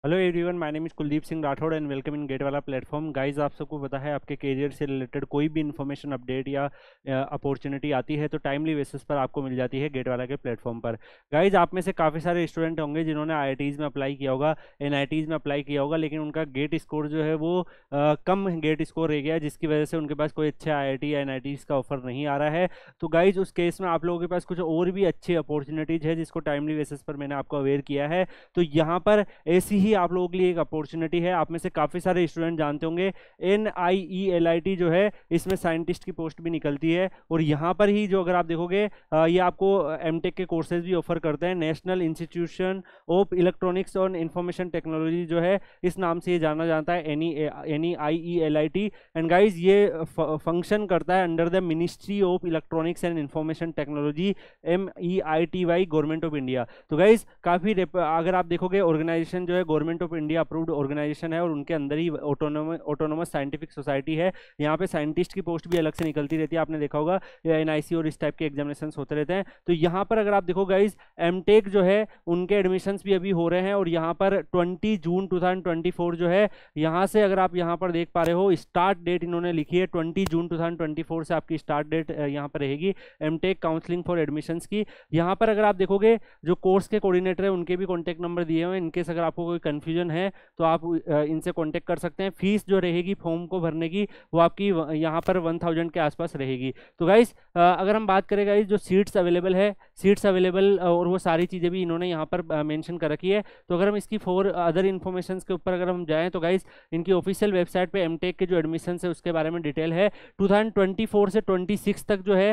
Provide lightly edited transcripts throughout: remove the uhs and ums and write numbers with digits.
Hello everyone, my name is Kuldeep Singh Rathore and welcome in GATE वाला platform. Guys, आप सबको पता है आपके करियर से रिलेटेड कोई भी इन्फॉर्मेशन अपडेट या अपॉर्चुनिटी आती है तो टाइमली बेसिस पर आपको मिल जाती है गेट वाला के प्लेटफॉर्म पर। गाइस, आप में से काफ़ी सारे स्टूडेंट होंगे जिन्होंने आईआईटीज़ में अप्लाई किया होगा, एनआईटीज़ में अप्लाई किया होगा, लेकिन उनका गेट स्कोर जो है वो कम गेट स्कोर रह गया है, जिसकी वजह से उनके पास कोई अच्छा आईआईटी या एनआईटीज़ का ऑफर नहीं आ रहा है। तो गाइज, उस केस में आप लोगों के पास कुछ और भी अच्छी अपॉर्चुनिटीज़ है जिसको टाइमली बेसिस पर मैंने आपको अवेयर किया है। तो यहाँ पर ऐसी ही आप लोगों के लिए एक अपॉर्चुनिटी है। आप में से काफ़ी सारे स्टूडेंट जानते होंगे NIELIT जो है, इसमें साइंटिस्ट की पोस्ट भी निकलती है। और यहाँ पर ही जो अगर आप देखोगे ये आपको एमटेक के कोर्सेज भी ऑफर करते हैं। नेशनल इंस्टीट्यूशन ऑफ इलेक्ट्रॉनिक्स और इंफॉर्मेशन टेक्नोलॉजी जो है, इस नाम से ये जाना जाता है, NIELIT। एंड गाइज, ये फंक्शन करता है under the ministry of electronics and information technology, MEITY, government of India. तो गाइज, काफ़ी अगर आप देखोगे ऑर्गेनाइजेशन जो है government of India approved organization है और उनके अंदर ही ऑटोनोमस साइंटिफिक सोसाइटी है। यहाँ पे साइंटिस्ट की पोस्ट भी अलग से निकलती रहती है, आपने देखा होगा, NIC और इस टाइप के एग्जामिनेशन होते रहते हैं। तो यहाँ पर अगर आप देखो गाइज, एमटेक जो है उनके एडमिशन्स भी अभी हो रहे हैं और यहाँ पर 20 जून 2024 जो है, यहाँ से अगर आप यहाँ पर देख पा रहे हो, स्टार्ट डेट इन्होंने लिखी है 20 जून 2024 से आपकी स्टार्ट डेट यहाँ पर रहेगी एमटेक काउंसलिंग फॉर एडमिशन्स की। यहाँ पर अगर आप देखोगे, जो कोर्स के कोऑर्डिनेटर है उनके भी कॉन्टैक्ट नंबर दिए हुए हैं। इनकेस अगर आपको कोई कन्फ्यूजन है तो आप इनसे कॉन्टैक्ट कर सकते हैं। फीस जो रहेगी फॉर्म को भरने की, वो आपकी यहाँ पर 1000 के आसपास रहेगी। तो गाइस, अगर हम बात करें गाइस, जो सीट्स अवेलेबल और वो सारी चीज़ें भी इन्होंने यहाँ पर मेंशन कर रखी है। तो अगर हम इसकी फॉर अदर इन्फॉर्मेशन के ऊपर अगर हम जाएँ तो गाइस, इनकी ऑफिशियल वेबसाइट पे एमटेक के जो एडमिशन है उसके बारे में डिटेल है। 2024 से 26 तक जो है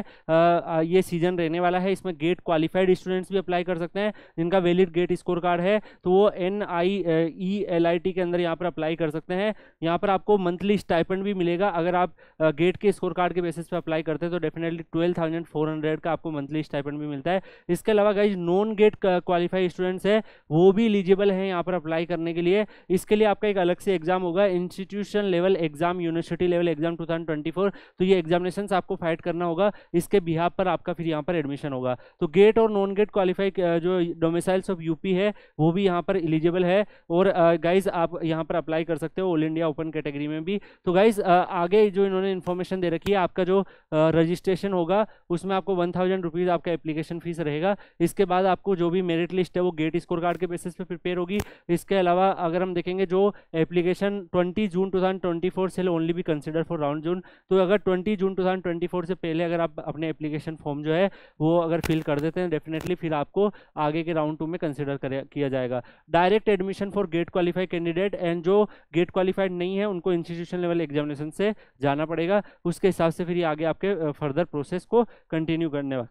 ये सीजन रहने वाला है। इसमें गेट क्वालिफाइड स्टूडेंट्स भी अप्लाई कर सकते हैं जिनका वैलिड गेट स्कोर कार्ड है, तो वो NIELIT के अंदर यहाँ पर अप्लाई कर सकते हैं। यहाँ पर आपको मंथली स्टाइपेंड भी मिलेगा। अगर आप गेट के स्कोर कार्ड के बेसिस पे अप्लाई करते हैं तो डेफिनेटली 12,400 का आपको मंथली स्टाइपेंड भी मिलता है। इसके अलावा guys, non GATE qualified students है वो भी एलिजिबल है यहाँ पर अप्लाई करने के लिए। इसके लिए आपका एक अलग से एग्जाम होगा, institution level exam, university level exam 2024। तो ये एग्जामिनेशन आपको फाइट करना होगा, इसके बिहाफ पर आपका फिर यहाँ पर एडमिशन होगा। तो गेट और नॉन गेट क्वालिफाई जो डोमिसाइल्स ऑफ यूपी है वो भी यहाँ पर एलिजिबल है। और गाइज, आप यहाँ पर अप्लाई कर सकते हो ऑल इंडिया ओपन कैटेगरी में भी। तो गाइज, आगे जो इन्होंने इन्फॉर्मेशन दे रखी है, आपका जो रजिस्ट्रेशन होगा उसमें आपको 1000 रुपीज़ आपका एप्लीकेशन फीस रहेगा। इसके बाद आपको जो भी मेरिट लिस्ट है वो गेट स्कोर कार्ड के बेसिस पे प्रिपेयर होगी। इसके अलावा अगर हम देखेंगे, जो एप्लीकेशन 20 जून 2024 से ओनली भी कंसिडर फॉर राउंड जून। तो अगर 20 जून 2024 से पहले अगर आप अपने एप्लीकेशन फॉर्म जो है वो अगर फिल कर देते हैं, डेफिनेटली फिर आपको आगे के राउंड 2 में कंसिडर किया जाएगा। Direct admission for GATE qualified candidate, and जो गेट क्वालिफाइड नहीं है उनको इंस्टीट्यूशन लेवल एग्जामिनेशन से जाना पड़ेगा। उसके हिसाब से फिर ये आगे आपके फर्दर प्रोसेस को कंटिन्यू करने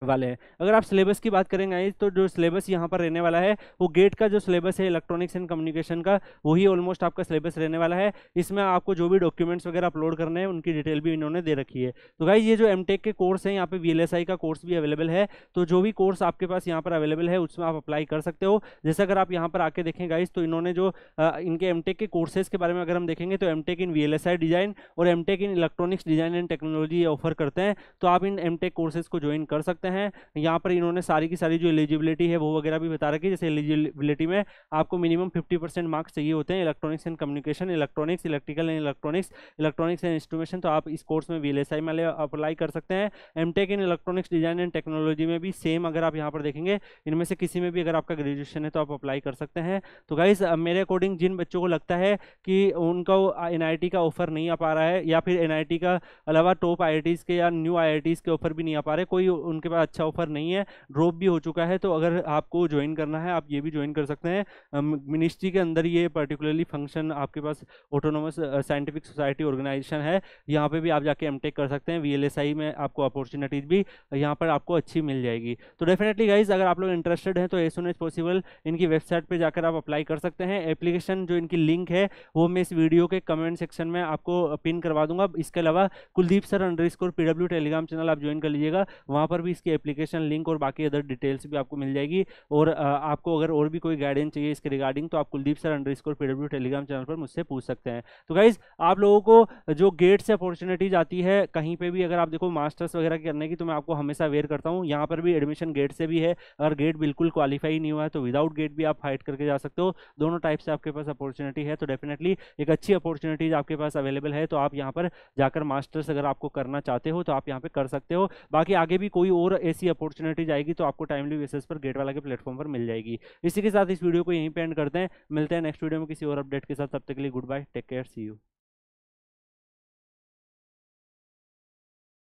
वाले हैं। अगर आप सिलेबस की बात करेंगे तो जो सिलेबस यहाँ पर रहने वाला है वो गेट का जो सिलेबस है इलेक्ट्रॉनिक्स एंड कम्युनिकेशन का, वही ऑलमोस्ट आपका सिलेबस रहने वाला है। इसमें आपको जो भी डॉक्यूमेंट्स वगैरह अपलोड करने हैं उनकी डिटेल भी इन्होंने दे रखी है। तो गाइज, ये जो एमटेक के कोर्स हैं, यहाँ पे VLSI का कोर्स भी अवेलेबल है। तो जो भी कोर्स आपके पास यहाँ पर अवेलेबल है उसमें आप अप्लाई कर सकते हो। जैसे अगर आप यहाँ पर आके देखें गाइज, तो इन्होंने जो इनके एमटेक के कोर्सेज के बारे में अगर हम देखेंगे तो एमटेक इन VLSI डिजाइन और MTech in electronics design and technology offer करते हैं। तो आप इन एमटेक कोर्सेज को ज्वाइन कर सकते हैं। यहाँ पर इन्होंने सारी की सारी जो एलिजिबिलिटी है वो वगैरह भी बता रखी है। जैसे एलिजिबिलिटी में आपको मिनिमम 50% मार्क्स चाहिए होते हैं electronics and communication, electronics, electrical and electronics, electronics and instrumentation. तो आप इस कोर्स में VLSI में अप्लाई कर सकते हैं। MTech in electronics design and technology में भी सेम, अगर आप यहाँ पर देखेंगे इनमें से किसी में भी अगर आपका ग्रेजुएशन है तो आप अप्लाई कर सकते हैं। तो गाइज, मेरे अकॉर्डिंग जिन बच्चों को लगता है कि उनका NIT का ऑफर नहीं आ पा रहा है, या फिर NIT का अलावा टॉप IITs के या न्यू IITs के ऑफर भी नहीं आ पा रहे, कोई उनके पास अच्छा ऑफर नहीं है, ड्रॉप भी हो चुका है, तो अगर आपको ज्वाइन करना है आप ये भी ज्वाइन कर सकते हैं। मिनिस्ट्री के अंदर ये पर्टिकुलरली फंक्शन आपके पास ऑटोनोमस साइंटिफिक सोसाइटी ऑर्गेनाइजेशन है, यहाँ पे भी आप जाके एमटेक कर सकते हैं। VLSI में आपको अपॉर्चुनिटीज भी यहाँ पर आपको अच्छी मिल जाएगी। तो डेफिनेटली गाइज, अगर आप लोग इंटरेस्टेड हैं तो एज सुन एज पॉसिबल इनकी वेबसाइट पर जाकर आप अप्लाई कर सकते हैं। एप्लीकेशन जो इनकी लिंक है वो मैं इस वीडियो के कमेंट सेक्शन में आपको पिन करवा दूंगा। इसके अलावा Kuldeep sir _PW Telegram channel आप ज्वाइन कर लीजिएगा, वहाँ पर भी इसकी इसकी एप्लीकेशन लिंक और बाकी अदर डिटेल्स भी आपको मिल जाएगी। और आपको अगर और भी कोई गाइडेंस चाहिए इसके रिगार्डिंग तो आप Kuldeep sir _PW Telegram channel पर मुझसे पूछ सकते हैं। तो गाइज आप लोगों को जो गेट से अपॉर्चुनिटीज आती है कहीं पे भी, अगर आप देखो मास्टर्स वगैरह करने की, तो मैं आपको हमेशा अवेयर करता हूँ यहाँ पर भी एडमिशन गेट से भी है। अगर गेट बिल्कुल क्वालिफाई नहीं हुआ है तो विदाउट गेट भी आप फाइट करके जा सकते हो। दोनों टाइप से आपके पास अपॉर्चुनिटी है, तो डेफिनेटली एक अच्छी अपॉर्चुनिटीज आपके पास अवेलेबल है। तो आप यहाँ पर जाकर मास्टर्स अगर आपको करना चाहते हो तो आप यहाँ पे कर सकते हो। बाकी आगे भी कोई और ऐसी अपॉर्चुनिटीज आएगी तो आपको टाइमली बेसिस पर गेट वाला के प्लेटफॉर्म पर मिल जाएगी। इसी के साथ इस वीडियो को यहीं पे एंड करते हैं, मिलते हैं नेक्स्ट वीडियो में किसी और अपडेट के साथ। तब तक के लिए good bye, take care, see you.